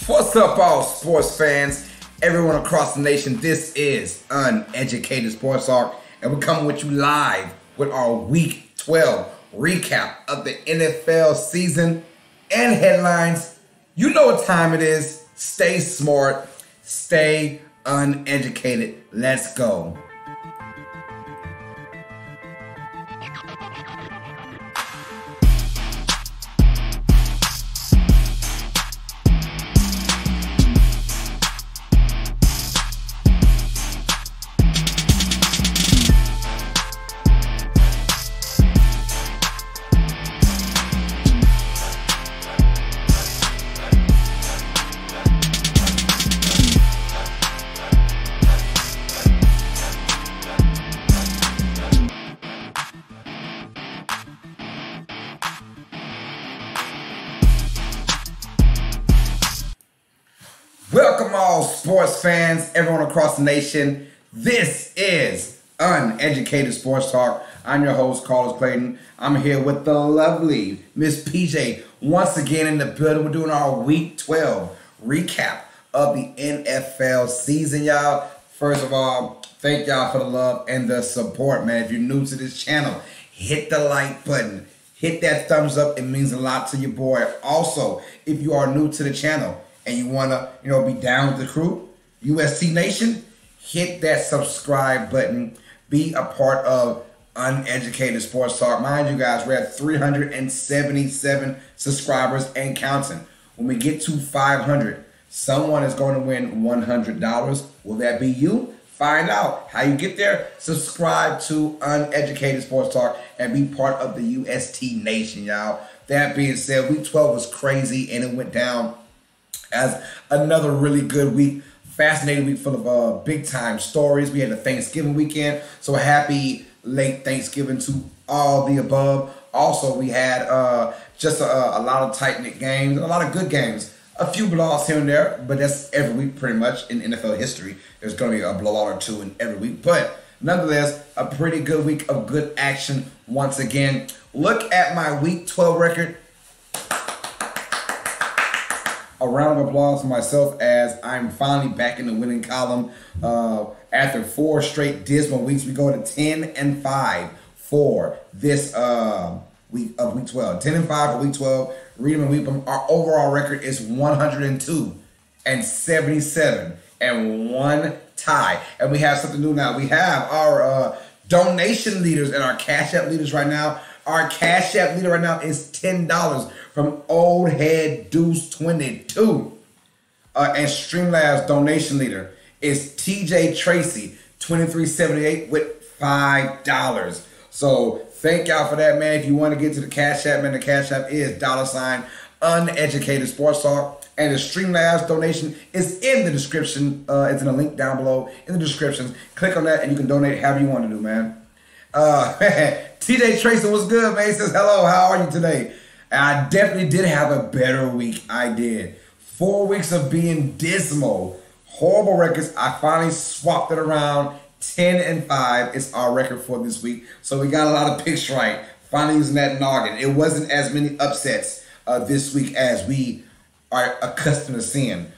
What's up, all sports fans, everyone across the nation? This is Uneducated Sports Talk, and we're coming with you live with our Week 12 recap of the NFL season and headlines. You know what time it is. Stay smart, stay uneducated. Let's go. Welcome all sports fans, everyone across the nation. This is Uneducated Sports Talk. I'm your host, Carlos Clayton. I'm here with the lovely Miss PJ once again in the building. We're doing our Week 12 recap of the NFL season, y'all. First of all, thank y'all for the love and the support, man. If you're new to this channel, hit the like button. Hit that thumbs up. It means a lot to your boy. Also, if you are new to the channel, and you want to, be down with the crew, UST Nation, hit that subscribe button. Be a part of Uneducated Sports Talk. Mind you guys, we're at 377 subscribers and counting. When we get to 500, someone is going to win $100. Will that be you? Find out how you get there. Subscribe to Uneducated Sports Talk and be part of the UST Nation, y'all. That being said, Week 12 was crazy and it went down as another really good week, fascinating week full of big-time stories. We had a Thanksgiving weekend, so happy late Thanksgiving to all the above. Also, we had just a lot of tight-knit games, and a lot of good games. A few blowouts here and there, but that's every week pretty much in NFL history. There's going to be a blowout or two in every week, but nonetheless, a pretty good week of good action once again. Look at my Week 12 record. A round of applause for myself as I'm finally back in the winning column. After 4 straight dismal weeks, we go to 10-5 for this week of Week 12. 10-5 for Week 12. Read them and weep them. Our overall record is 102-77 and 1 tie. And we have something new now. We have our donation leaders and our Cash App leaders right now. Our Cash App leader right now is $10 from Old Head Deuce 22. And Streamlabs donation leader is TJ Tracy 2378 with $5. So thank y'all for that, man. If you want to get to the Cash App, man, the Cash App is $Uneducated Sports Talk. And the Streamlabs donation is in the description. It's in the link down below in the description. Click on that and you can donate however you want to do, man. TJ Tracy, what's good, man? He says, hello, how are you today? And I definitely did have a better week. I did. 4 weeks of being dismal. Horrible records. I finally swapped it around. 10-5 is our record for this week. So we got a lot of picks right. Finally using that noggin. It wasn't as many upsets this week as we are accustomed to seeing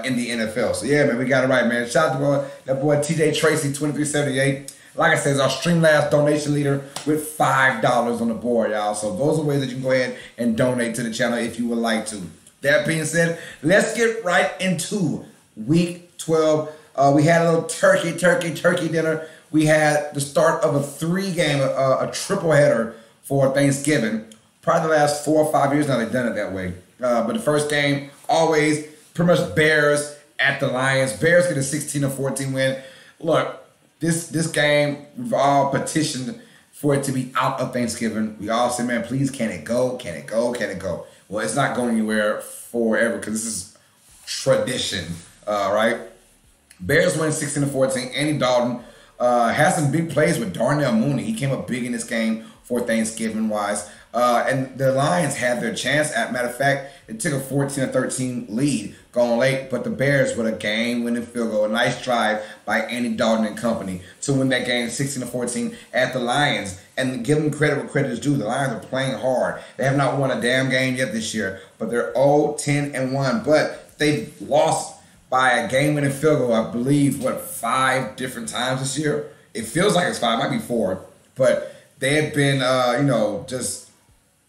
in the NFL. So yeah, man, we got it right, man. Shout out to that boy TJ Tracy 2378. Like I said, it's our Streamlabs donation leader with $5 on the board, y'all. So those are ways that you can go ahead and donate to the channel if you would like to. That being said, let's get right into Week 12. We had a little turkey dinner. We had the start of a 3-game, a triple header for Thanksgiving. Probably the last 4 or 5 years now they've done it that way. But the first game, always pretty much Bears at the Lions. Bears get a 16-14 win. Look, this game, we've all petitioned for it to be out of Thanksgiving. We all said, man, please, can it go? Can it go? Can it go? Well, it's not going anywhere forever because this is tradition, right? Bears win 16-14. Andy Dalton has some big plays with Darnell Mooney. He came up big in this game for Thanksgiving-wise. And the Lions had their chance. As a matter of fact, it took a 14-13 lead going late, but the Bears with a game-winning field goal, a nice drive by Andy Dalton and company to win that game 16-14 at the Lions. And give them credit where credit is due. The Lions are playing hard. They have not won a damn game yet this year, but they're 0-10-1. But they've lost by a game-winning field goal, I believe, 5 different times this year? It feels like it's 5. It might be 4. But they have been, just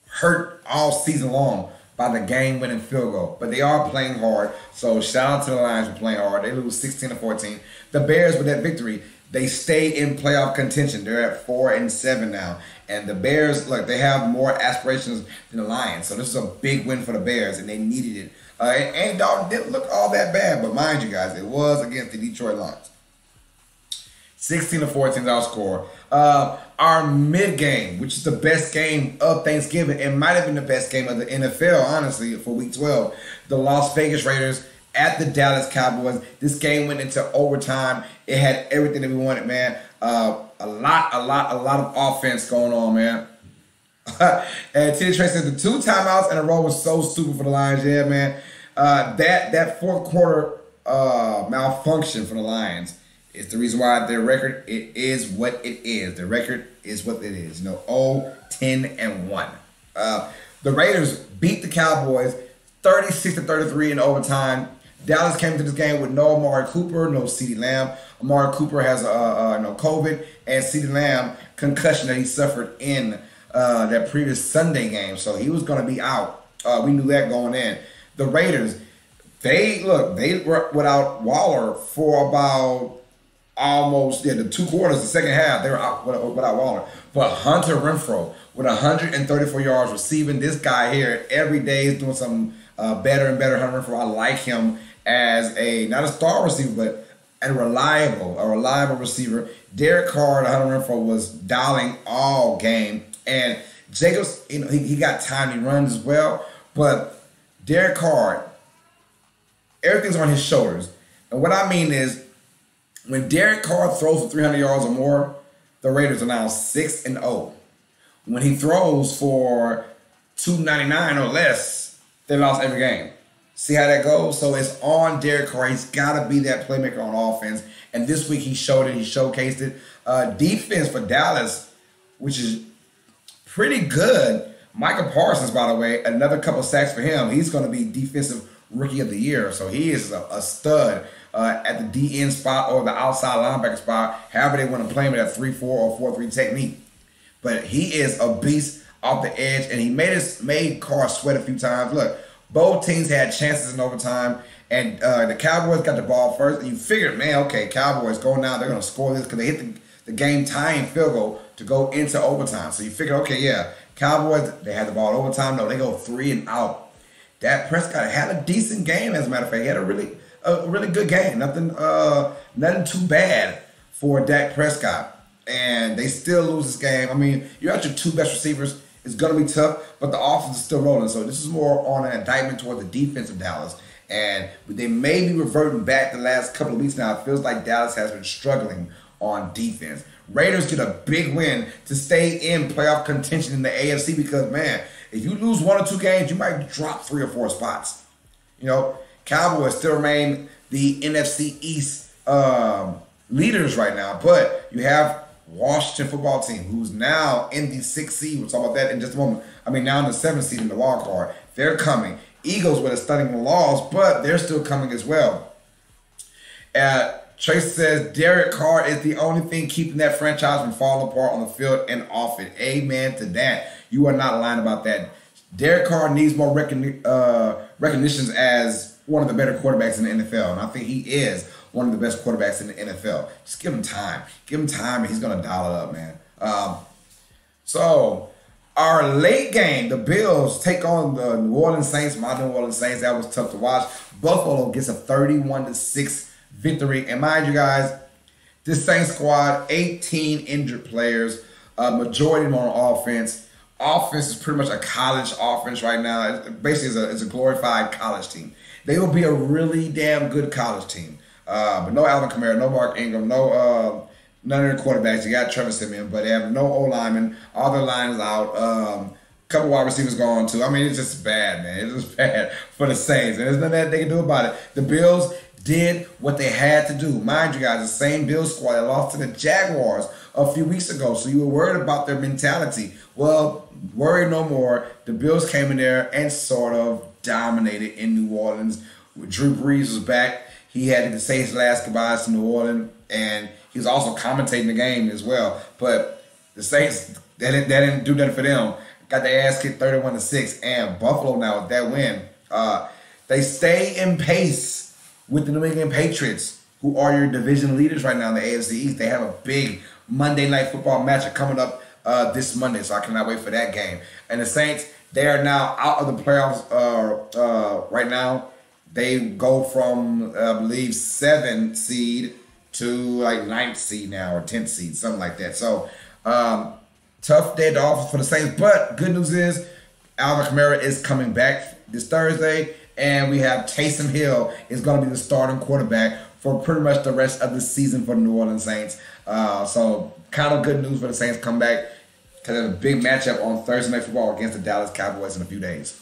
hurt all season long by the game-winning field goal. But they are playing hard. So shout out to the Lions for playing hard. They lose 16-14. The Bears, with that victory, they stay in playoff contention. They're at 4-7 now. And the Bears, look, they have more aspirations than the Lions. So this is a big win for the Bears, and they needed it. And Andy Dalton didn't look all that bad. But mind you guys, it was against the Detroit Lions. 16-14 is our score. Our mid-game, which is the best game of Thanksgiving, it might have been the best game of the NFL, honestly, for Week 12. The Las Vegas Raiders at the Dallas Cowboys. This game went into overtime. It had everything that we wanted, man. A lot of offense going on, man. And Teddy Trey said the 2 timeouts in a row was so stupid for the Lions. Yeah, man. That fourth quarter malfunction for the Lions is the reason why their record is what it is. The record is what it is. 0-10-1. The Raiders beat the Cowboys 36-33 in overtime. Dallas came to this game with no Amari Cooper, no CeeDee Lamb. Amari Cooper has no COVID, and CeeDee Lamb concussion that he suffered in that previous Sunday game. So he was going to be out. We knew that going in. The Raiders, they were without Waller for about almost the 2 quarters, the second half. They were out without Waller. But Hunter Renfrow with 134 yards receiving. This guy here every day is doing something better and better. Hunter Renfrow, I like him as not a star receiver, but a reliable receiver. Derek Carr, Hunter Renfrow was dialing all game. And Jacobs, he got timely runs as well. But Derek Carr, everything's on his shoulders. And what I mean is, when Derek Carr throws for 300 yards or more, the Raiders are now 6-0. When he throws for 299 or less, they lost every game. See how that goes? So it's on Derek Carr. He's got to be that playmaker on offense. And this week he showed it. He showcased it. Defense for Dallas, which is pretty good. Micah Parsons, by the way, another couple sacks for him. He's going to be Defensive Rookie of the Year. So he is a stud at the DN spot or the outside linebacker spot, however they want to play him at 3-4 or 4-3 technique. But he is a beast off the edge, and he made Carr sweat a few times. Look, both teams had chances in overtime, and the Cowboys got the ball first, and you figured, man, okay, Cowboys going down, they're going to score this because they hit the game-tying field goal to go into overtime. So you figure, okay, yeah, Cowboys, they had the ball in overtime. No, they go 3 and out. Dak Prescott had a decent game, as a matter of fact. He had a really good game. Nothing too bad for Dak Prescott. And they still lose this game. I mean, you're out your 2 best receivers. It's going to be tough, but the offense is still rolling. So this is more on an indictment toward the defense of Dallas. And they may be reverting back the last couple of weeks now. It feels like Dallas has been struggling on defense. Raiders get a big win to stay in playoff contention in the AFC because, man, if you lose 1 or 2 games, you might drop 3 or 4 spots. Cowboys still remain the NFC East leaders right now, but you have Washington football team, who's now in the 6th seed. We'll talk about that in just a moment. I mean, now in the 7th seed in the wild card. They're coming. Eagles with a stunning loss, but they're still coming as well. Trace says Derek Carr is the only thing keeping that franchise from falling apart on the field and off it. Amen to that. You are not lying about that. Derek Carr needs more recognitions as one of the better quarterbacks in the NFL, and I think he is one of the best quarterbacks in the NFL. Just give him time. Give him time, and he's going to dial it up, man. So Our late game, the Bills take on the New Orleans Saints. My New Orleans Saints, that was tough to watch. Buffalo gets a 31-6 victory. And mind you guys, this Saints squad, 18 injured players, majority of them on offense. Offense is pretty much a college offense right now. Basically, it's a glorified college team. They will be a really damn good college team. But no Alvin Kamara, no Mark Ingram, none of the quarterbacks. You got Trevor Siemian, but they have no O-linemen. All their lines out. Couple wide receivers gone too. I mean, it's just bad, man. It's just bad for the Saints. And there's nothing that they can do about it. The Bills did what they had to do. Mind you guys, the same Bills squad that lost to the Jaguars a few weeks ago. So you were worried about their mentality. Well, worry no more. The Bills came in there and sort of dominated in New Orleans. Drew Brees was back. He had to say his last goodbyes to New Orleans, and he was also commentating the game as well. But the Saints, that didn't do nothing for them. Got their ass kicked 31-6, and Buffalo now with that win, they stay in pace with the New England Patriots, who are your division leaders right now in the AFC East. They have a big Monday Night Football matchup coming up this Monday, so I cannot wait for that game. And the Saints, they are now out of the playoffs right now. They go from, I believe, 7th seed to like 9th seed now, or 10th seed, something like that. So, tough day at the office for the Saints, but good news is Alvin Kamara is coming back this Thursday, and we have Taysom Hill is going to be the starting quarterback for pretty much the rest of the season for the New Orleans Saints. So, kind of good news for the Saints come back, because there's a big matchup on Thursday Night Football against the Dallas Cowboys in a few days.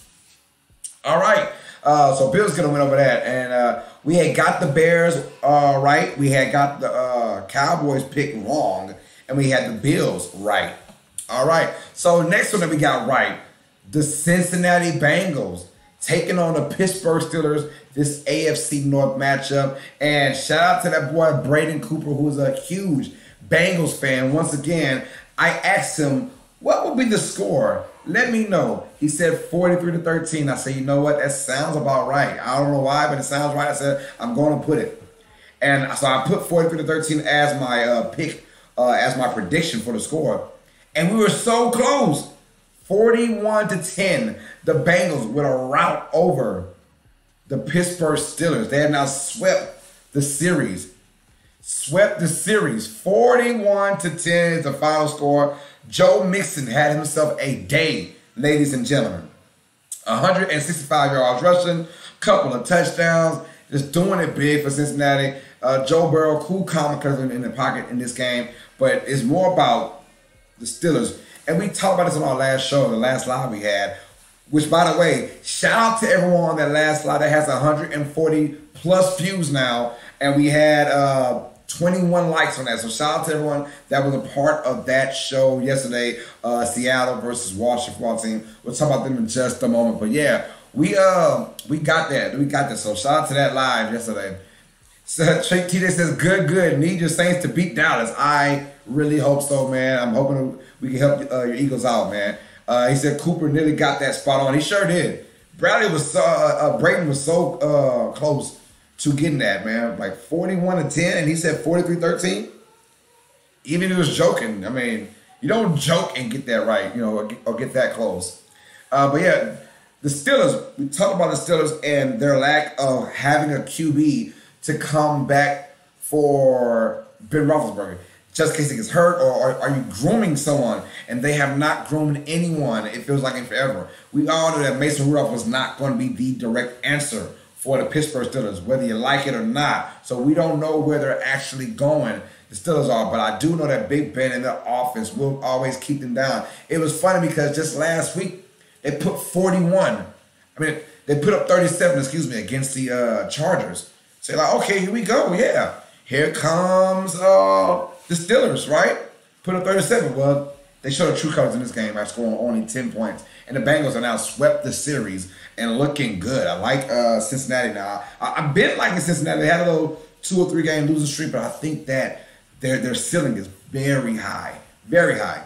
All right. So Bills going to win over that. And we had got the Bears right. We had got the Cowboys pick wrong. And we had the Bills right. All right. So next one that we got right, the Cincinnati Bengals taking on the Pittsburgh Steelers, this AFC North matchup. And shout out to that boy Braden Cooper, who's a huge Bengals fan. Once again, I asked him, what would be the score? Let me know. He said 43-13. I said, you know what? That sounds about right. I don't know why, but it sounds right. I said, I'm going to put it. And so I put 43-13 as my pick, as my prediction for the score. And we were so close. 41-10. The Bengals with a rout over the Pittsburgh Steelers. They have now swept the series. 41-10 is the final score. Joe Mixon had himself a day, ladies and gentlemen. 165 yards rushing, couple of touchdowns, just doing it big for Cincinnati. Joe Burrow, cool commentator in the pocket in this game, but it's more about the Steelers. And we talked about this on our last show, the last live we had, which, by the way, shout out to everyone on that last live that has 140 plus views now, and we had 21 likes on that. So shout out to everyone that was a part of that show yesterday, Seattle versus Washington football team. We'll talk about them in just a moment. But yeah, we got that. We got this. So shout out to that live yesterday. So TJ says, good. Need your Saints to beat Dallas. I really hope so, man. I'm hoping we can help your Eagles out, man. He said Cooper nearly got that spot on. He sure did. Braden was so close to getting that, man. Like 41-10, and he said 43-13. Even if he was joking, I mean, you don't joke and get that right, you know, or get that close. But yeah, the Steelers, we talked about the Steelers and their lack of having a QB to come back for Ben Roethlisberger. Just in case he gets hurt, or are you grooming someone and they have not groomed anyone, it feels like in forever. We all know that Mason Rudolph was not going to be the direct answer for the Pittsburgh Steelers, whether you like it or not. So we don't know where they're actually going, the Steelers are, but I do know that Big Ben and their offense will always keep them down. It was funny because just last week, they put 41. I mean, they put up 37, against the Chargers. So you're like, okay, here we go, yeah. Here comes the Steelers, right? Put up 37. Well, they showed the true colors in this game by scoring only 10 points. And the Bengals are now swept the series and looking good. I like Cincinnati now. I've been liking Cincinnati. They had a little 2 or 3 game losing streak, but I think that their ceiling is very high. Very high.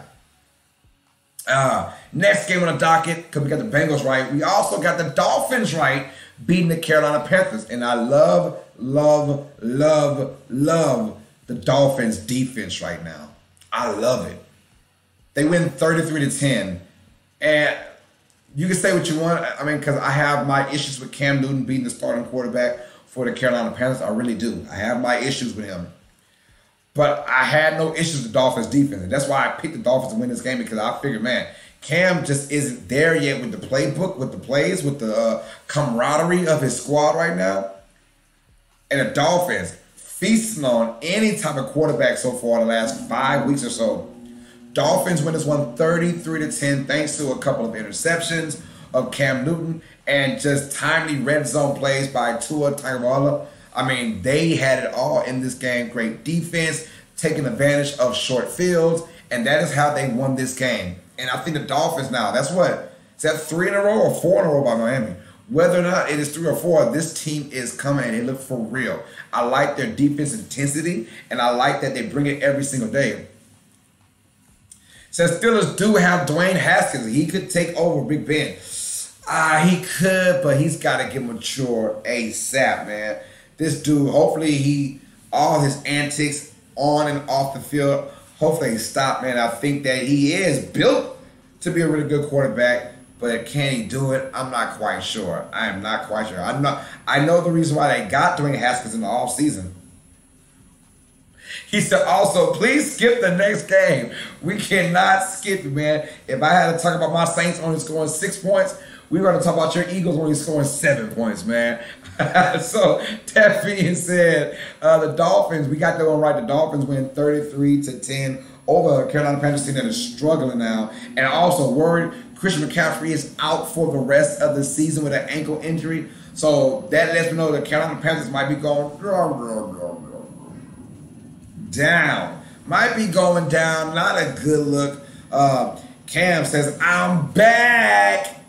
Next game on the docket, because we got the Bengals right. We also got the Dolphins right, beating the Carolina Panthers. And I love the Dolphins defense right now. I love it. They win 33-10. And you can say what you want. I mean, because I have my issues with Cam Newton being the starting quarterback for the Carolina Panthers. I really do. I have my issues with him. But I had no issues with the Dolphins' defense. And that's why I picked the Dolphins to win this game, because I figured, man, Cam just isn't there yet with the playbook, with the plays, with the camaraderie of his squad right now. And the Dolphins feasting on any type of quarterback so far in the last 5 weeks or so. Dolphins win this one 33-10 thanks to a couple of interceptions of Cam Newton and just timely red zone plays by Tua Tagovailoa. I mean, they had it all in this game. Great defense, taking advantage of short fields, and that is how they won this game. And I think the Dolphins now, that's what? Is that 3 in a row or 4 in a row by Miami? Whether or not it is 3 or 4, this team is coming and they look for real. I like their defense intensity, and I like that they bring it every single day. Says Steelers do have Dwayne Haskins. He could take over Big Ben. He could, but he's got to get mature ASAP, man. This dude, hopefully all his antics on and off the field, hopefully he stop, man. I think that he is built to be a really good quarterback, but can he do it? I'm not quite sure. I am not quite sure. I know the reason why they got Dwayne Haskins in the offseason. He said also, please skip the next game. We cannot skip it, man. If I had to talk about my Saints only scoring 6 points, we're going to talk about your Eagles only scoring 7 points, man. So, that being said, the Dolphins, we got that one right. The Dolphins win 33-10 over Carolina Panthers team that is struggling now. And also, word, Christian McCaffrey is out for the rest of the season with an ankle injury. So, that lets me know the Carolina Panthers might be going down. Might be going down. Not a good look. Cam says, I'm back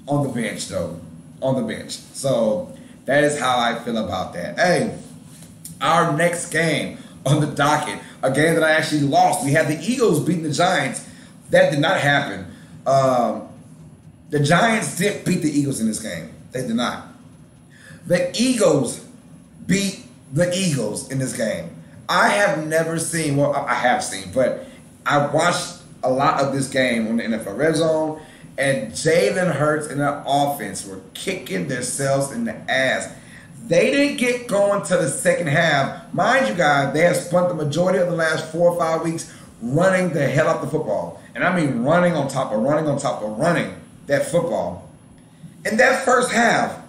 on the bench, though. On the bench. So that is how I feel about that. Hey, our next game on the docket, a game that I actually lost. We had the Eagles beating the Giants. That did not happen. The Giants didn't beat the Eagles in this game. They did not. The Eagles beat the Eagles in this game. I have never seen, well, I have seen, but I watched a lot of this game on the NFL Red Zone, and Jalen Hurts and their offense were kicking themselves in the ass. They didn't get going to the second half. Mind you guys, they have spent the majority of the last 4 or 5 weeks running the hell out the football. And I mean running on top of running that football. In that first half,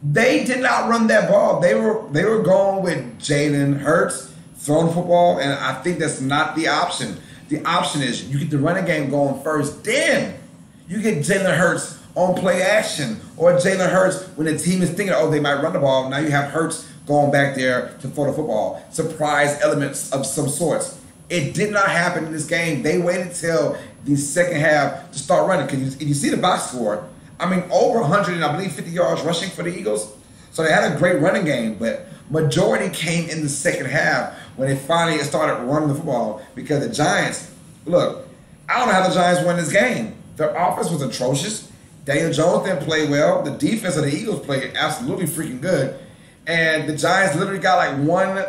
they did not run that ball. They were going with Jalen Hurts throwing the football, and I think that's not the option. The option is you get the running game going first, then you get Jalen Hurts on play action, or Jalen Hurts when the team is thinking, oh, they might run the ball. Now you have Hurts going back there to throw the football. Surprise elements of some sorts. It did not happen in this game. They waited till the second half to start running. Because if you see the box score, I mean, over 100 and I believe 50 yards rushing for the Eagles. So they had a great running game, but majority came in the second half when they finally started running the football, because the Giants, look, I don't know how the Giants won this game. Their offense was atrocious. Daniel Jones didn't play well. The defense of the Eagles played absolutely freaking good. And the Giants literally got like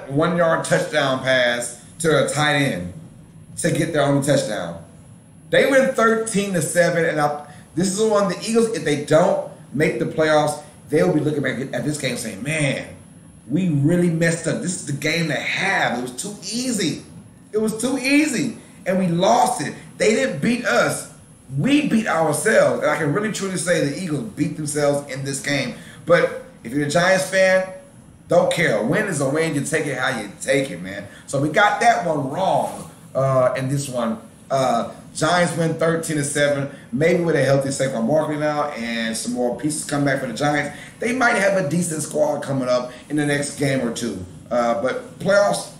one yard touchdown pass to a tight end to get their only touchdown. They went 13-7, and this is the one, the Eagles, if they don't make the playoffs, they'll be looking back at this game saying, man, we really messed up. This is the game to have. It was too easy. It was too easy. And we lost it. They didn't beat us. We beat ourselves. And I can really truly say the Eagles beat themselves in this game. But if you're a Giants fan, don't care. A win is a win. You take it how you take it, man. So we got that one wrong in this one. Giants win 13-7. Maybe with a healthy Saquon Barkley now and some more pieces come back for the Giants, they might have a decent squad coming up in the next game or two. But playoffs,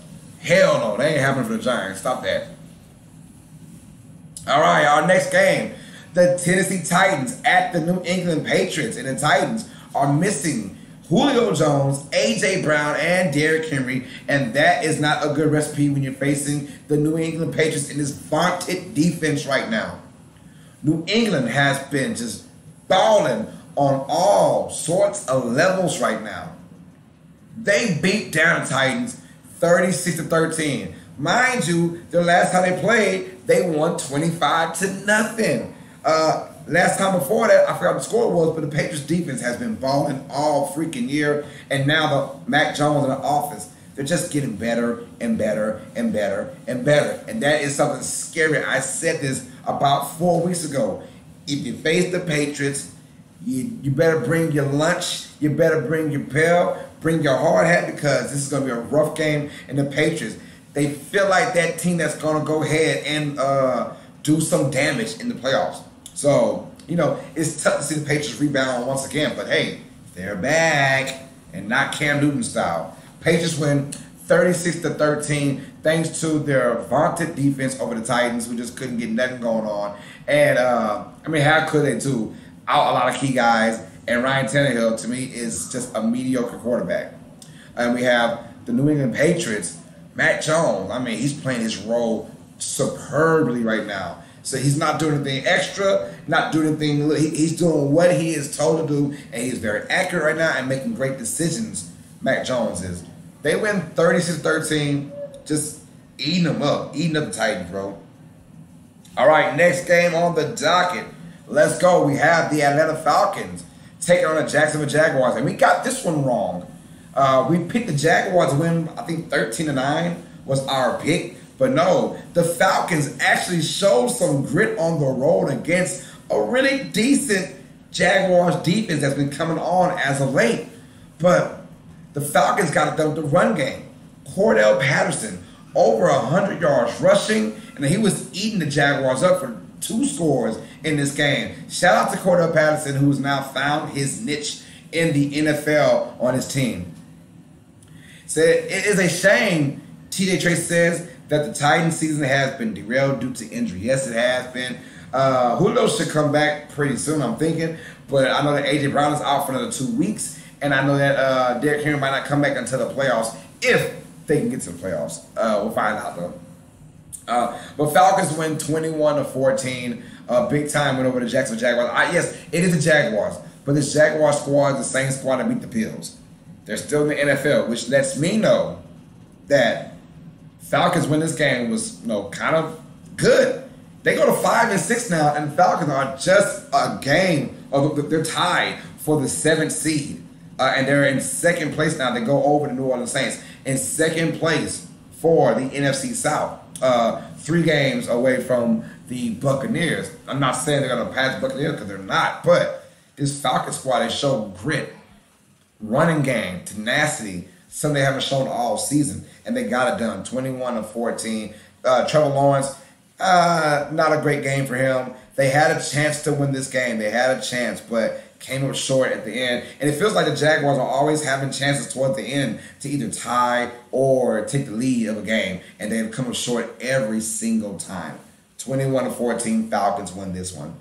hell no. They ain't happening for the Giants. Stop that. All right, our next game. The Tennessee Titans at the New England Patriots. And the Titans are missing Julio Jones, A.J. Brown, and Derrick Henry, and that is not a good recipe when you're facing the New England Patriots in this vaunted defense right now. New England has been just balling on all sorts of levels right now. They beat down the Titans 36-13. Mind you, the last time they played, they won 25-0. Last time before that, I forgot what the score was, but the Patriots defense has been balling all freaking year. And now the Mac Jones in the office, they're just getting better and better and better and better. And that is something scary. I said this about 4 weeks ago. If you face the Patriots, you better bring your lunch, you better bring your pail, bring your hard hat, because this is going to be a rough game. And the Patriots, they feel like that team that's going to go ahead and do some damage in the playoffs. So, it's tough to see the Patriots rebound once again. But hey, they're back, and not Cam Newton style. Patriots win 36-13 thanks to their vaunted defense over the Titans, who just couldn't get nothing going on. And, how could they do? Out a lot of key guys. And Ryan Tannehill, to me, is just a mediocre quarterback. And we have the New England Patriots. Matt Jones, he's playing his role superbly right now. So he's not doing anything extra, not doing anything. He's doing what he is told to do, and he's very accurate right now and making great decisions. Mac Jones is. They win 36-13, just eating up the Titans, bro. All right, next game on the docket. Let's go. We have the Atlanta Falcons taking on the Jacksonville Jaguars, and we got this one wrong. We picked the Jaguars to win, I think 13-9 was our pick. But no, the Falcons actually showed some grit on the road against a really decent Jaguars defense that's been coming on as of late. But the Falcons got it done with the run game. Cordell Patterson, over 100 yards rushing, and he was eating the Jaguars up for 2 scores in this game. Shout out to Cordell Patterson, who's now found his niche in the NFL on his team. So it is a shame, TJ Trace says, that the Titans season has been derailed due to injury. Yes, it has been. Julio should come back pretty soon, I'm thinking. But I know that A.J. Brown is out for another 2 weeks. And I know that Derrick Henry might not come back until the playoffs, if they can get to the playoffs. We'll find out, though. But Falcons win 21-14. Big time win over the Jacksonville Jaguars. Yes, it is the Jaguars. But this Jaguar squad is the same squad that beat the Bills. They're still in the NFL, which lets me know that Falcons win this game was, kind of good. They go to 5-6 now, and Falcons are just a game of, they're tied for the 7th seed. And they're in 2nd place now. They go over the New Orleans Saints in 2nd place for the NFC South. 3 games away from the Buccaneers. I'm not saying they're going to pass the Buccaneers, because they're not. But this Falcons squad, they show grit, running game, tenacity, something they haven't shown all season. And they got it done, 21-14. Trevor Lawrence, not a great game for him. They had a chance to win this game. They had a chance, but came up short at the end. And it feels like the Jaguars are always having chances toward the end to either tie or take the lead of a game. And they come up short every single time. 21-14, Falcons win this one.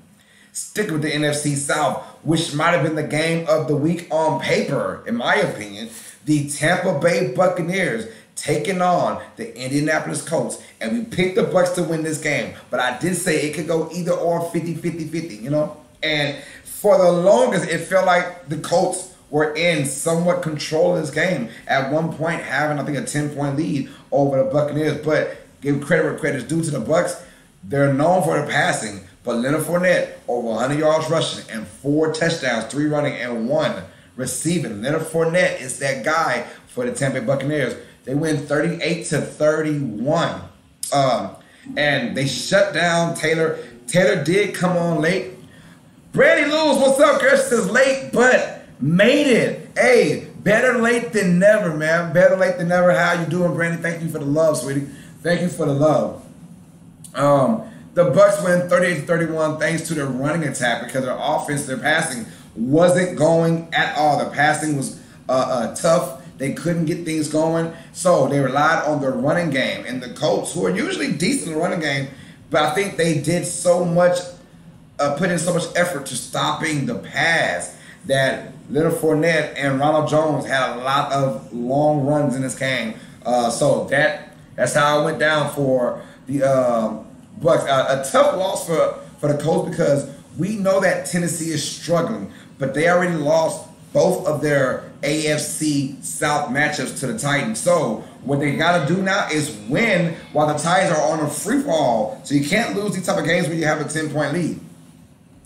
Stick with the NFC South, which might have been the game of the week on paper, in my opinion. The Tampa Bay Buccaneers taking on the Indianapolis Colts. And we picked the Bucs to win this game. But I did say it could go either or 50-50-50, And for the longest, it felt like the Colts were in somewhat control of this game. At one point, having, I think, a 10-point lead over the Buccaneers. But give credit where credit is due to the Bucs. They're known for the passing. But Leonard Fournette, over 100 yards rushing and 4 touchdowns, 3 running and 1 receiving. Leonard Fournette is that guy for the Tampa Bay Buccaneers. They win 38-31. And they shut down Taylor. Taylor did come on late. Brandy Lewis, what's up, girl? She says late, but made it. Hey, better late than never, man. Better late than never. How you doing, Brandy? Thank you for the love, sweetie. Thank you for the love. The Bucs win 38-31 thanks to their running attack, because their offense, their passing wasn't going at all. The passing was tough. They couldn't get things going, so they relied on their running game. And the Colts, who are usually decent in the running game, but I think they did so much, put in so much effort to stopping the pass that Leonard Fournette and Ronald Jones had a lot of long runs in this game. So that's how it went down for the Bucs. A tough loss for the Colts, because we know that Tennessee is struggling, but they already lost both of their AFC South matchups to the Titans. So what they got to do now is win while the Titans are on a free fall. So you can't lose these type of games when you have a 10-point lead.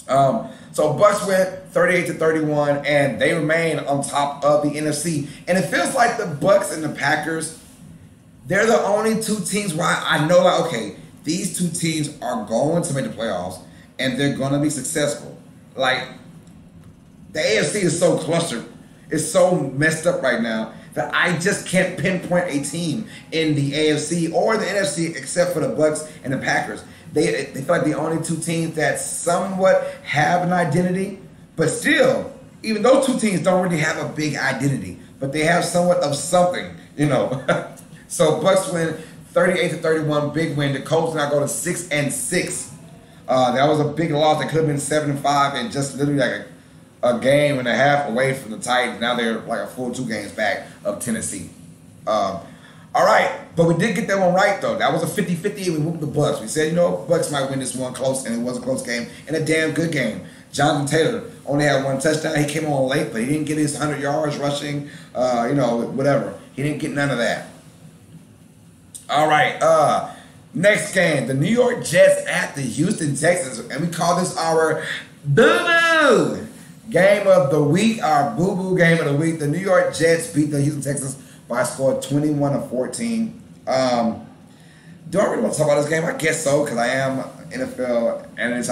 So Bucs went 38-31, and they remain on top of the NFC. And it feels like the Bucs and the Packers, they're the only two teams where I know, like, okay, these two teams are going to make the playoffs, and they're going to be successful. Like, the AFC is so clustered. It's so messed up right now that I just can't pinpoint a team in the AFC or the NFC except for the Bucs and the Packers. They feel like the only two teams that somewhat have an identity, but still, even those two teams don't really have a big identity, but they have somewhat of something, you know. So Bucs win 38-31, big win. The Colts now go to 6-6. That was a big loss. They could have been 7-5 and just literally like a game and a half away from the Titans. Now they're like a full 2 games back of Tennessee. All right, but we did get that one right, though. That was a 50-50, and we moved the Bucs. We said, you know, Bucs might win this one close, and it was a close game and a damn good game. Jonathan Taylor only had 1 touchdown. He came on late, but he didn't get his 100 yards rushing, you know, whatever. He didn't get none of that. All right, next game, the New York Jets at the Houston Texans, and we call this our boo-boo game of the week, our boo-boo game of the week. The New York Jets beat the Houston Texans by a score of 21-14. Do I really want to talk about this game? I guess so, because I am NFL analyst.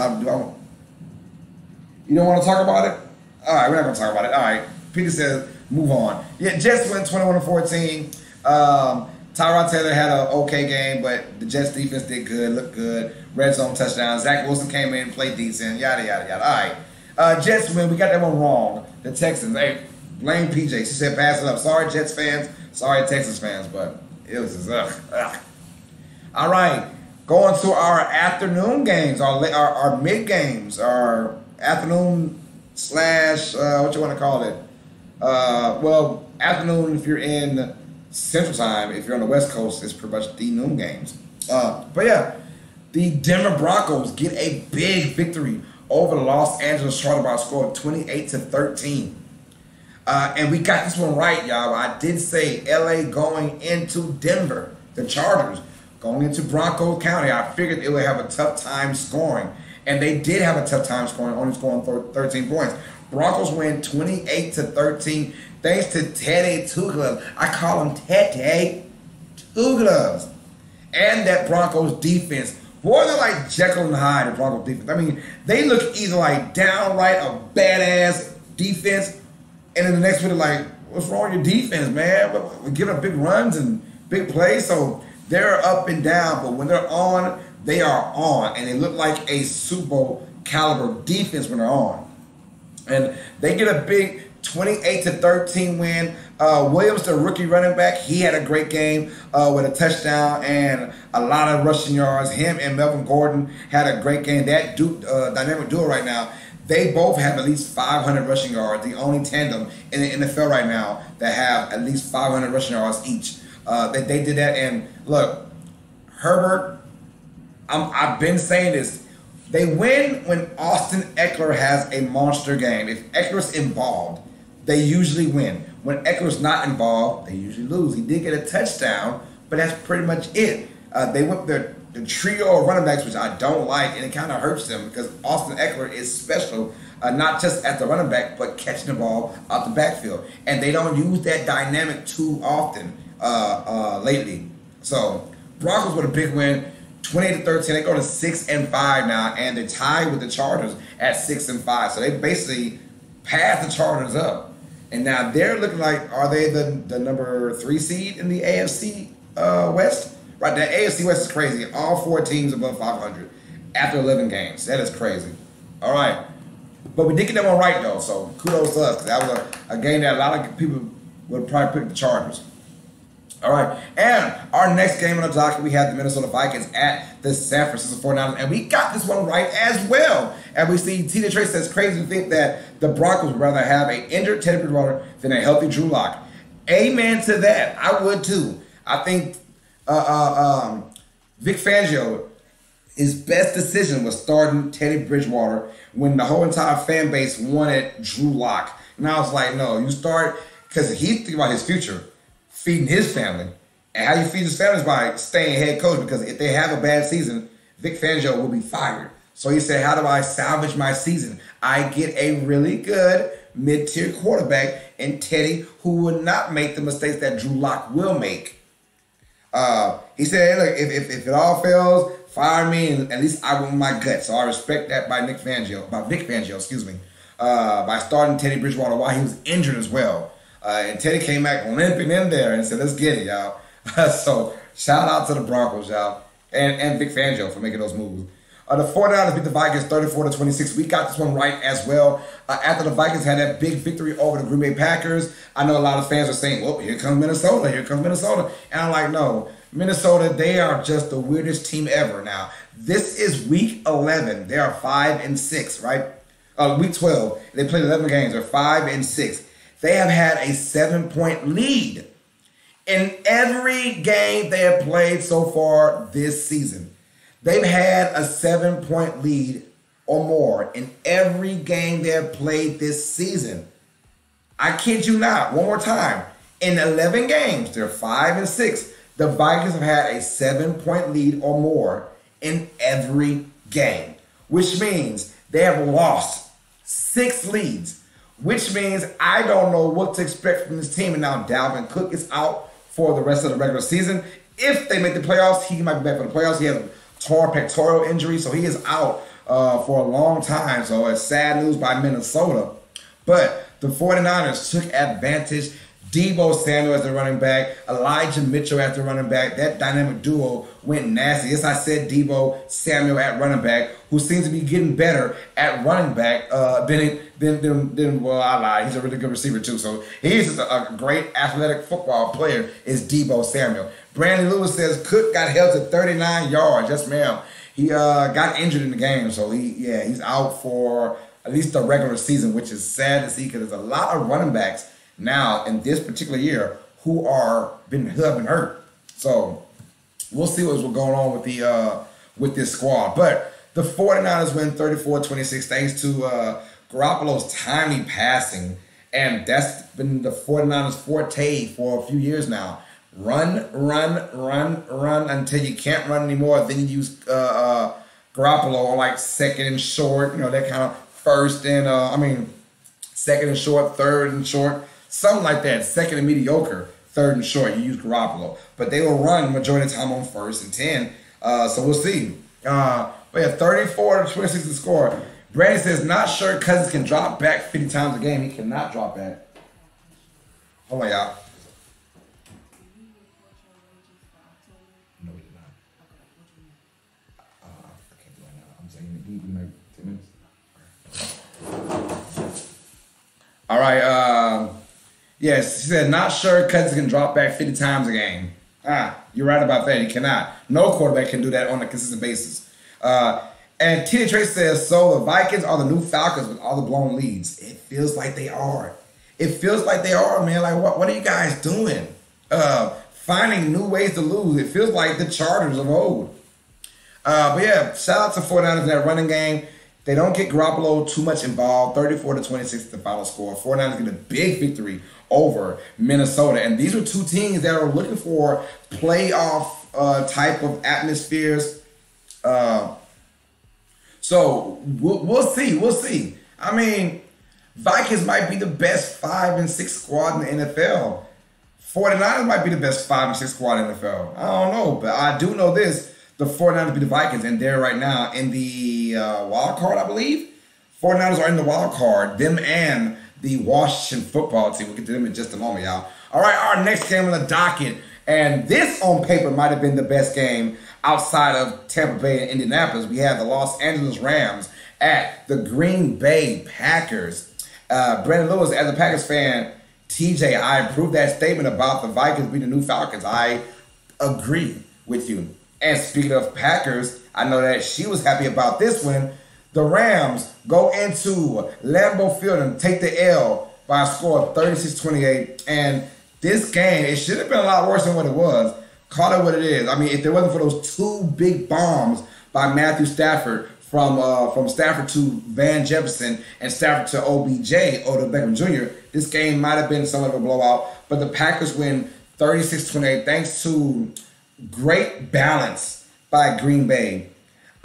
You don't want to talk about it? All right, we're not going to talk about it. All right, Peter says move on. Yeah, Jets win 21-14. Tyrod Taylor had an okay game, but the Jets defense did good, looked good. Red zone touchdown. Zach Wilson came in, played decent, yada, yada, yada. All right, Jets win. We got that one wrong. The Texans, hey, blame PJ. She said pass it up. Sorry, Jets fans. Sorry, Texas fans, but it was just ugh. All right, going to our afternoon games, our mid games, our afternoon slash what you want to call it? Well, afternoon if you're in Central Time. If you're on the West Coast, it's pretty much the noon games. But yeah, the Denver Broncos get a big victory over the Los Angeles Chargers by a score of 28-13. And we got this one right, y'all. I did say LA going into Denver, the Chargers, going into Bronco County. I figured it would have a tough time scoring. And they did have a tough time scoring, only scoring 13 points. Broncos win 28-13 thanks to Teddy Two Gloves. I call him Teddy Two Gloves. And that Broncos defense. Boy, they're like Jekyll and Hyde, the Broncos defense. I mean, they look either like downright a badass defense, and then the next minute, like, what's wrong with your defense, man? We're giving up big runs and big plays, so they're up and down. But when they're on, they are on, and they look like a Super Bowl caliber defense when they're on. And they get a big 28-13 win. Williams, the rookie running back, he had a great game with a touchdown and a lot of rushing yards. Him and Melvin Gordon had a great game. That dynamic duo right now, they both have at least 500 rushing yards, the only tandem in the NFL right now that have at least 500 rushing yards each. They did that, and look, Herbert, I've been saying this, they win when Austin Eckler has a monster game. If Eckler's involved, they usually win. When Eckler's not involved, they usually lose. He did get a touchdown, but that's pretty much it. They went the trio of running backs, which I don't like, and it kind of hurts them because Austin Eckler is special, not just at the running back, but catching the ball out the backfield. And they don't use that dynamic too often lately. So Broncos with a big win, 28-13. They go to 6-5 now, and they're tied with the Chargers at 6-5. So they basically passed the Chargers up. And now they're looking like, are they the number 3 seed in the AFC West? Right, the AFC West is crazy. All 4 teams above 500 after 11 games. That is crazy. All right. But we did get that one right, though, so kudos to us, because that was a game that a lot of people would probably pick the Chargers. All right, and our next game on the docket, we have the Minnesota Vikings at the San Francisco 49ers, and we got this one right as well. And we see TJ Trace says crazy to think that the Broncos would rather have an injured Teddy Bridgewater than a healthy Drew Lock. Amen to that. I would too. I think Vic Fangio, his best decision was starting Teddy Bridgewater when the whole entire fan base wanted Drew Lock. And I was like, no, you start, because he's thinking about his future, feeding his family. And how you feed his family is by staying head coach, because if they have a bad season, Vic Fangio will be fired. So he said, how do I salvage my season? I get a really good mid-tier quarterback in Teddy who will not make the mistakes that Drew Lock will make. He said, look, if it all fails, fire me, and at least I went with my gut. So I respect that by Vic Fangio, by starting Teddy Bridgewater while he was injured as well. And Teddy came back limping in there and said, let's get it, y'all. So shout out to the Broncos, y'all, and Vic Fangio for making those moves. The 49ers beat the Vikings 34-26. We got this one right as well. After the Vikings had that big victory over the Green Bay Packers, I know a lot of fans are saying, well, here comes Minnesota. And I'm like, no. Minnesota, they are just the weirdest team ever now. This is week 11. They are 5-6, right? Week 12. They played 11 games. They're 5-6. They have had a 7-point lead in every game they have played so far this season. They've had a 7-point lead or more in every game they have played this season. I kid you not. One more time. In 11 games, they're 5-6. The Vikings have had a 7-point lead or more in every game, which means they have lost 6 leads, which means I don't know what to expect from this team. And now Dalvin Cook is out for the rest of the regular season. If they make the playoffs, he might be back for the playoffs. He has a torn pectoral injury, so he is out for a long time. So it's sad news by Minnesota. But the 49ers took advantage. Deebo Samuel as the running back, Elijah Mitchell as the running back. That dynamic duo went nasty. Yes, I said Deebo Samuel at running back, who seems to be getting better at running back well, I lied. He's a really good receiver too. So he's a great athletic football player is Deebo Samuel. Brandon Lewis says Cook got held to 39 yards. Yes, ma'am. He got injured in the game, so he's out for at least the regular season, which is sad to see because there's a lot of running backs now in this particular year who have been hurt. So we'll see what's going on with this squad. But the 49ers win 34-26 thanks to Garoppolo's timely passing. And that's been the 49ers' forte for a few years now. Run until you can't run anymore. Then you use Garoppolo on like second and short, that kind of second and short, third and short. Something like that, second and mediocre, third and short, you use Garoppolo. But they will run majority of the time on first and 10. So we'll see. But yeah, 34-26 to score. Brandon says, not sure Cousins can drop back 50 times a game. He cannot drop back. Hold on, y'all. No, he did not. I can't do it now. I'm saying he like 10 minutes. All right, yes, he said, not sure Cousins can drop back 50 times a game. You're right about that. He cannot. No quarterback can do that on a consistent basis. And T.J. Trace says, so the Vikings are the new Falcons with all the blown leads. It feels like they are. Man. Like, what are you guys doing? Finding new ways to lose. It feels like the Chargers of old. But yeah, shout out to 49ers in that running game. They don't get Garoppolo too much involved. 34-26 the final score. 49ers get a big victory over Minnesota. And these are two teams that are looking for playoff type of atmospheres. So we'll see. I mean, Vikings might be the best 5-6 squad in the NFL. 49ers might be the best 5-6 squad in the NFL. I don't know, but I do know this. The 49ers beat the Vikings, and they're right now in the wild card, I believe. 49ers are in the wild card. Them and the Washington football team. We'll get to them in just a moment, y'all. All right, our next game on the docket. And this, on paper, might have been the best game outside of Tampa Bay and Indianapolis. We have the Los Angeles Rams at the Green Bay Packers. Brandon Lewis, as a Packers fan, TJ, I approve that statement about the Vikings being the new Falcons. I agree with you. And speaking of Packers, I know that she was happy about this one. The Rams go into Lambeau Field and take the L by a score of 36-28. And this game, it should have been a lot worse than what it was. Call it what it is. I mean, if there wasn't for those two big bombs by Matthew Stafford from Stafford to Van Jefferson and Stafford to OBJ, Odell Beckham Jr., this game might have been somewhat of a blowout. But the Packers win 36-28 thanks to great balance by Green Bay.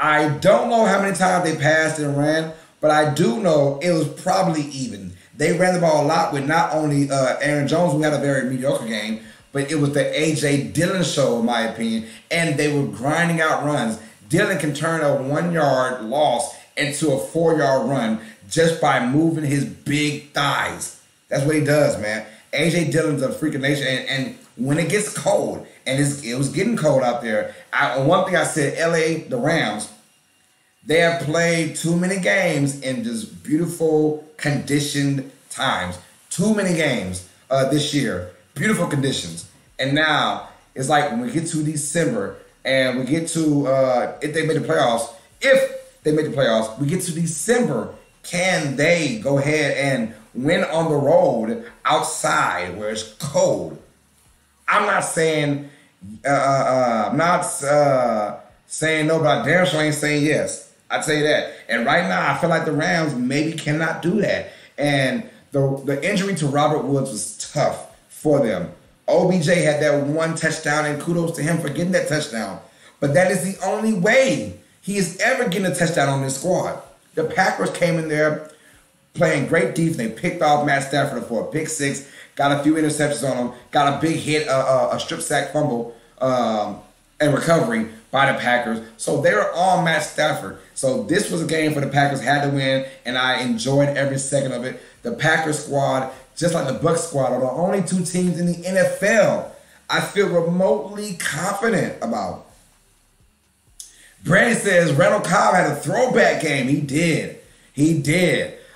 I don't know how many times they passed and ran, but I do know it was probably even. They ran the ball a lot with not only Aaron Jones, who had a very mediocre game, but it was the A.J. Dillon show, in my opinion, and they were grinding out runs. Dillon can turn a 1-yard loss into a 4-yard run just by moving his big thighs. That's what he does, man. A.J. Dillon's a freak of nature, and when it gets cold, and it was getting cold out there, one thing I said, L.A., the Rams, they have played too many games in just beautiful, conditioned times. Too many games this year. Beautiful conditions. And now, it's like when we get to December and we get to, if they made the playoffs, we get to December, can they go ahead and win on the road outside where it's cold? I'm not saying, saying no, but I damn sure ain't saying yes. I tell you that. And right now, I feel like the Rams maybe cannot do that. And the injury to Robert Woods was tough for them. OBJ had that one touchdown, and kudos to him for getting that touchdown. But that is the only way he is ever getting a touchdown on this squad. The Packers came in there playing great defense. They picked off Matt Stafford for a pick six, got a few interceptions on him, got a big hit, a strip sack fumble, and recovery by the Packers. So they were on Matt Stafford. So this was a game for the Packers, had to win, and I enjoyed every second of it. The Packers squad, just like the Bucs squad, are the only two teams in the NFL I feel remotely confident about. Brandon says Randall Cobb had a throwback game. He did.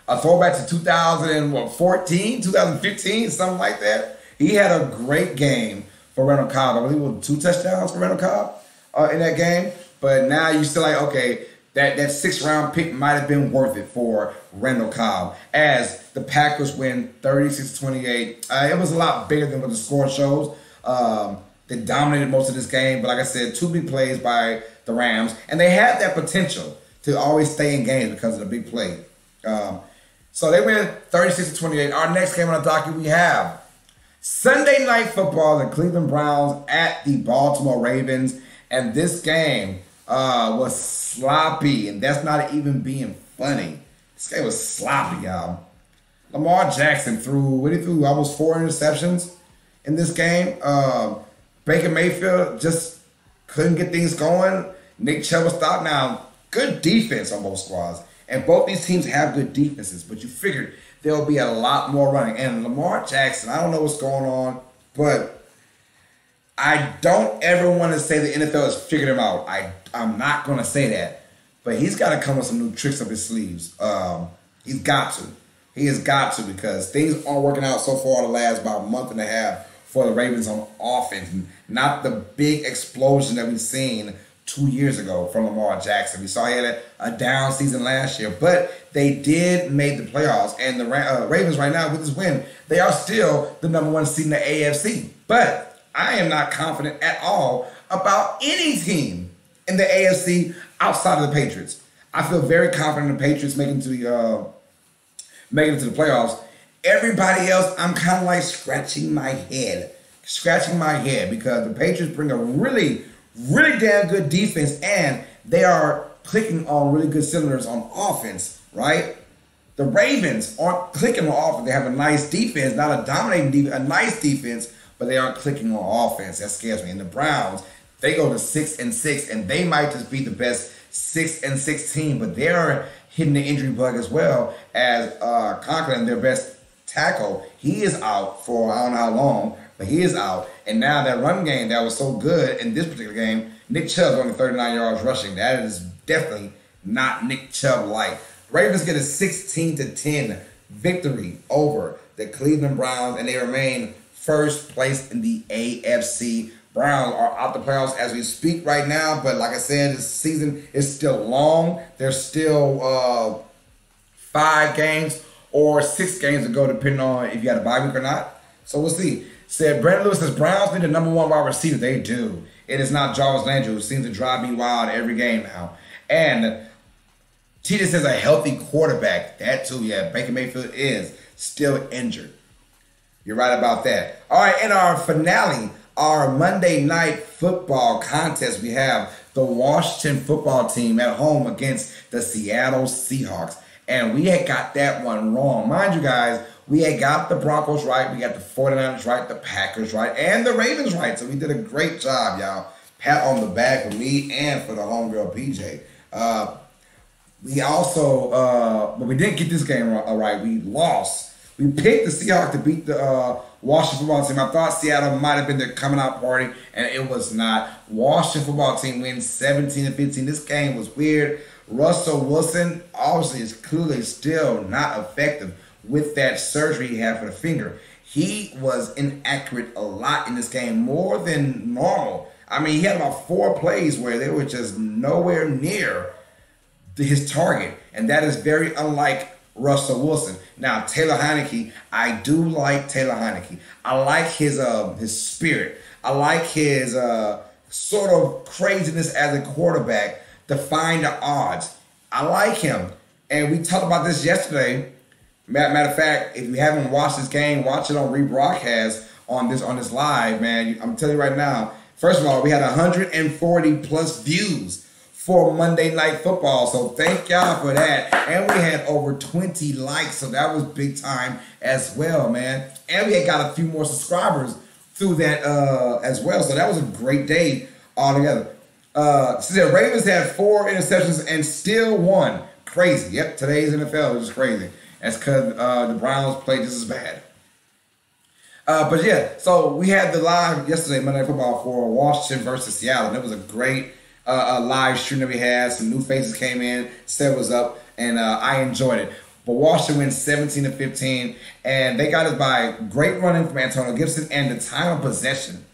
A throwback to 2014, 2015, something like that. He had a great game for Randall Cobb. I believe it was 2 touchdowns for Randall Cobb in that game. But now you still like, okay, that 6th-round pick might have been worth it for Randall Cobb. As the Packers win 36-28. It was a lot bigger than what the score shows. They dominated most of this game. But like I said, 2 big plays by the Rams. And they had that potential to always stay in games because of the big play. So they win 36-28. Our next game on the docket, we have Sunday Night Football, the Cleveland Browns at the Baltimore Ravens. And this game was sloppy, and that's not even being funny. This game was sloppy, y'all. Lamar Jackson threw almost 4 interceptions in this game. Baker Mayfield just couldn't get things going. Nick Chubb was stopped. Now, good defense on both squads. And both these teams have good defenses, but you figured there'll be a lot more running. And Lamar Jackson, I don't know what's going on, but I don't ever want to say the NFL has figured him out. I'm not going to say that. But he's got to come with some new tricks up his sleeves. He's got to. He has got to, because things aren't working out so far the last about month and a half for the Ravens on offense. Not the big explosion that we've seen 2 years ago from Lamar Jackson. We saw he had a down season last year, but they did make the playoffs. And the Ravens right now, with this win, they are still the #1 seed in the AFC. But I am not confident at all about any team in the AFC outside of the Patriots. I feel very confident in the Patriots making it to the playoffs. Everybody else, I'm kind of like scratching my head because the Patriots bring a really damn good defense, and they are clicking on really good cylinders on offense, right? The Ravens aren't clicking on offense. They have a nice defense, not a dominating defense, a nice defense, but they aren't clicking on offense. That scares me. And the Browns, they go to 6-6, and they might just be the best 6-6 team, but they're hitting the injury bug as well, as Conklin, their best tackle, he is out for I don't know how long, but he is out. And now that run game that was so good in this particular game, Nick Chubb's only 39 yards rushing. That is definitely not Nick Chubb-like. Ravens get a 16-10 victory over the Cleveland Browns, and they remain first place in the AFC. Browns are out the playoffs as we speak right now, but like I said, this season is still long. There's still 5 games or 6 games to go, depending on if you got a bye week or not. So we'll see. Said Brandon Lewis says Browns need the #1 wide receiver. They do. It is not Jarvis Landry, who seems to drive me wild every game now. And Tita says a healthy quarterback. That too, yeah. Baker Mayfield is still injured. You're right about that. All right, in our finale our Monday night football contest. We have the Washington football team at home against the Seattle Seahawks. And we had got that one wrong. Mind you guys, we had got the Broncos right, we got the 49ers right, the Packers right, and the Ravens right. So we did a great job, y'all. Pat on the back for me and for the homegirl PJ. We also, but we didn't get this game right. We lost. We picked the Seahawks to beat the Washington football team. I thought Seattle might have been their coming out party, and it was not. Washington football team wins 17-15. This game was weird. Russell Wilson obviously is clearly still not effective with that surgery he had for the finger. He was inaccurate a lot in this game, more than normal. I mean, he had about 4 plays where they were just nowhere near his target, and that is very unlike Russell Wilson. Now, Taylor Heineke, I do like Taylor Heineke. I like his spirit. I like his sort of craziness as a quarterback, defying the odds. I like him. And we talked about this yesterday. Matter of fact, if you haven't watched this game, watch it on rebroadcast on this live, man. I'm telling you right now, first of all, we had 140 plus views for Monday Night Football. So thank y'all for that. And we had over 20 likes. So that was big time as well, man. And we had got a few more subscribers through that as well. So that was a great day altogether. So the Ravens had 4 interceptions and still won. Crazy. Yep, today's NFL is just crazy. That's because the Browns played just as bad. But yeah, so we had the live yesterday, Monday Night Football, for Washington versus Seattle. And it was a great live stream that we had. Some new faces came in, said was up, and I enjoyed it. But Washington wins 17-15, and they got us by great running from Antonio Gibson and the time of possession.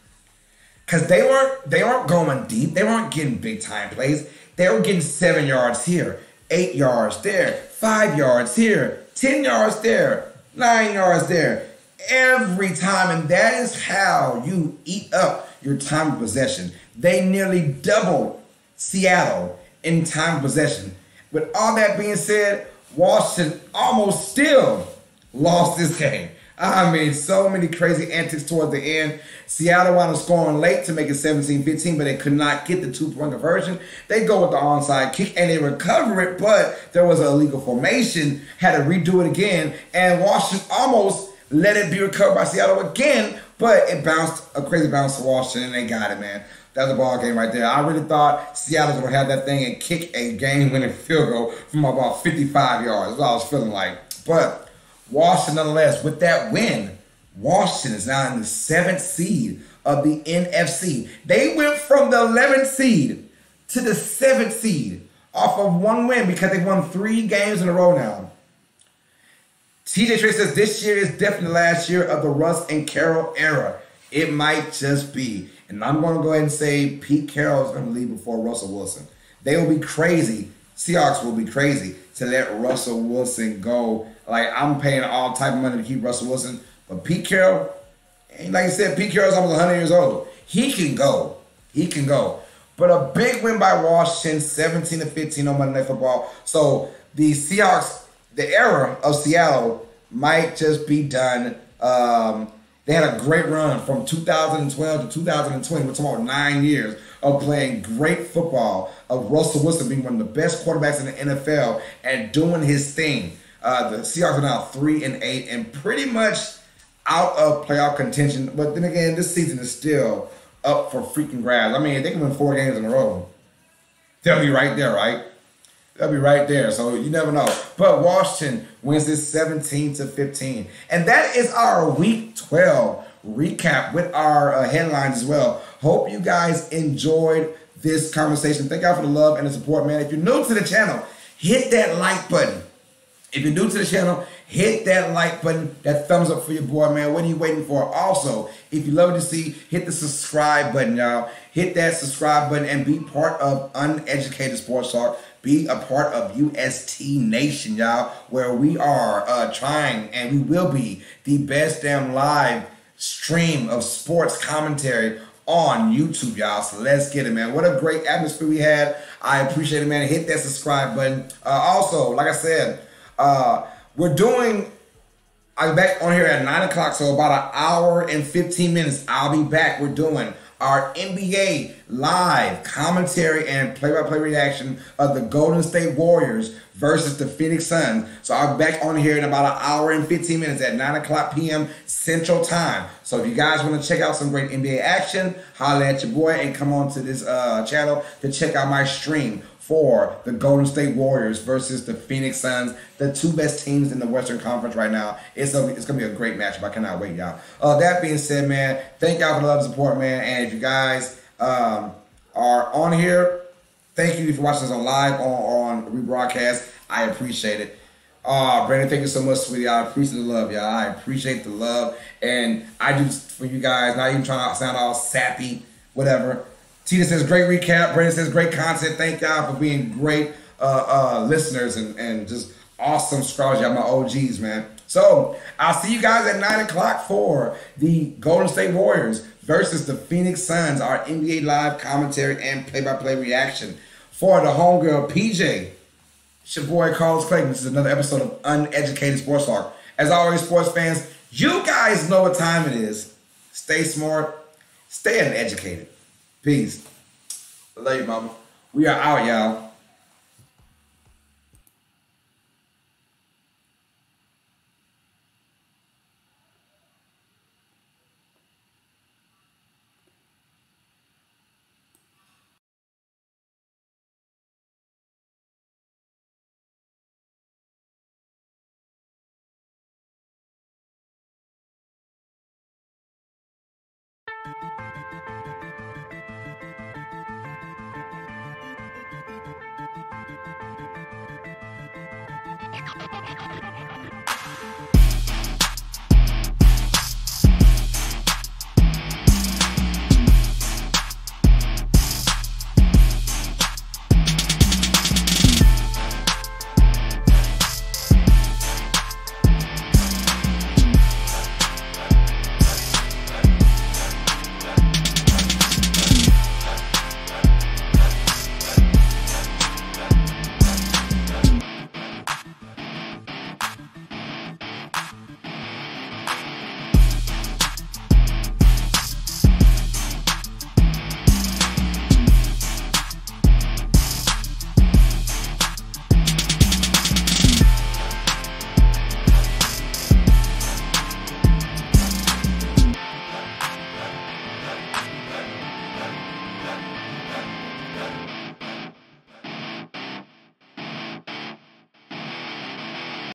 Because they weren't going deep. They weren't getting big time plays. They were getting 7 yards here, 8 yards there, 5 yards here, 10 yards there, 9 yards there. Every time, and that is how you eat up your time of possession. They nearly doubled Seattle in time of possession. With all that being said, Washington almost still lost this game. I mean, so many crazy antics toward the end. Seattle wound up scoring late to make it 17-15, but they could not get the 2-point conversion. They go with the onside kick, and they recover it, but there was an illegal formation, had to redo it again, and Washington almost let it be recovered by Seattle again, but it bounced, a crazy bounce to Washington, and they got it, man. That was a ball game right there. I really thought Seattle was going to have that thing and kick a game-winning field goal from about 55 yards. That's what I was feeling like. But Washington, nonetheless, with that win, Washington is now in the 7th seed of the NFC. They went from the 11th seed to the 7th seed off of 1 win because they won 3 games in a row now. TJ Trey says this year is definitely the last year of the Russ and Carroll era. It might just be. And I'm going to go ahead and say Pete Carroll is going to leave before Russell Wilson. They will be crazy. Seahawks will be crazy to let Russell Wilson go. Like, I'm paying all type of money to keep Russell Wilson. But Pete Carroll, like I said, Pete Carroll's almost 100 years old. He can go. He can go. But a big win by Washington, 17-15 on Monday Night Football. So the Seahawks, the era of Seattle might just be done. They had a great run from 2012 to 2020. We're talking about 9 years of playing great football, of Russell Wilson being one of the best quarterbacks in the NFL and doing his thing. The Seahawks are now 3-8 and pretty much out of playoff contention. But then again, this season is still up for freaking grabs. I mean, if they can win 4 games in a row, they'll be right there, right? They'll be right there. So you never know. But Washington wins this 17-15. And that is our Week 12 recap with our headlines as well. Hope you guys enjoyed this conversation. Thank y'all for the love and the support, man. If you're new to the channel, hit that like button. If you're new to the channel, hit that like button, that thumbs up for your boy, man. What are you waiting for? Also, if you love what you see, hit the subscribe button, y'all. Hit that subscribe button and be part of Uneducated Sports Talk. Be a part of UST Nation, y'all, where we are trying, and we will be, the best damn live stream of sports commentary on YouTube, y'all. So let's get it, man. What a great atmosphere we had. I appreciate it, man. Hit that subscribe button. Also, like I said, we're doing I'll be back on here at 9 o'clock, so about an hour and 15 minutes. I'll be back. We're doing our NBA live commentary and play-by-play reaction of the Golden State Warriors versus the Phoenix Suns. So I'll be back on here in about an hour and 15 minutes at 9 o'clock p.m. Central Time. So if you guys want to check out some great NBA action, holler at your boy and come on to this channel to check out my stream for the Golden State Warriors versus the Phoenix Suns, the two best teams in the Western Conference right now. It's going to be a great matchup. I cannot wait, y'all. That being said, man, thank y'all for the love and support, man. And if you guys are on here, thank you for watching us on live or on rebroadcast. I appreciate it. Brandon, thank you so much, sweetie. I appreciate the love, y'all. I appreciate the love. And I do for you guys, not even trying to sound all sappy, whatever. Tina says, great recap. Brandon says, great content. Thank y'all for being great listeners and just awesome subscribers. Y'all my OGs, man. So I'll see you guys at 9 o'clock for the Golden State Warriors versus the Phoenix Suns, our NBA live commentary and play-by-play reaction. For the homegirl, PJ, it's your boy, Carlos Clayton. This is another episode of Uneducated Sports Talk. As always, sports fans, you guys know what time it is. Stay smart. Stay uneducated. Peace. I love you, mama. We are out, y'all.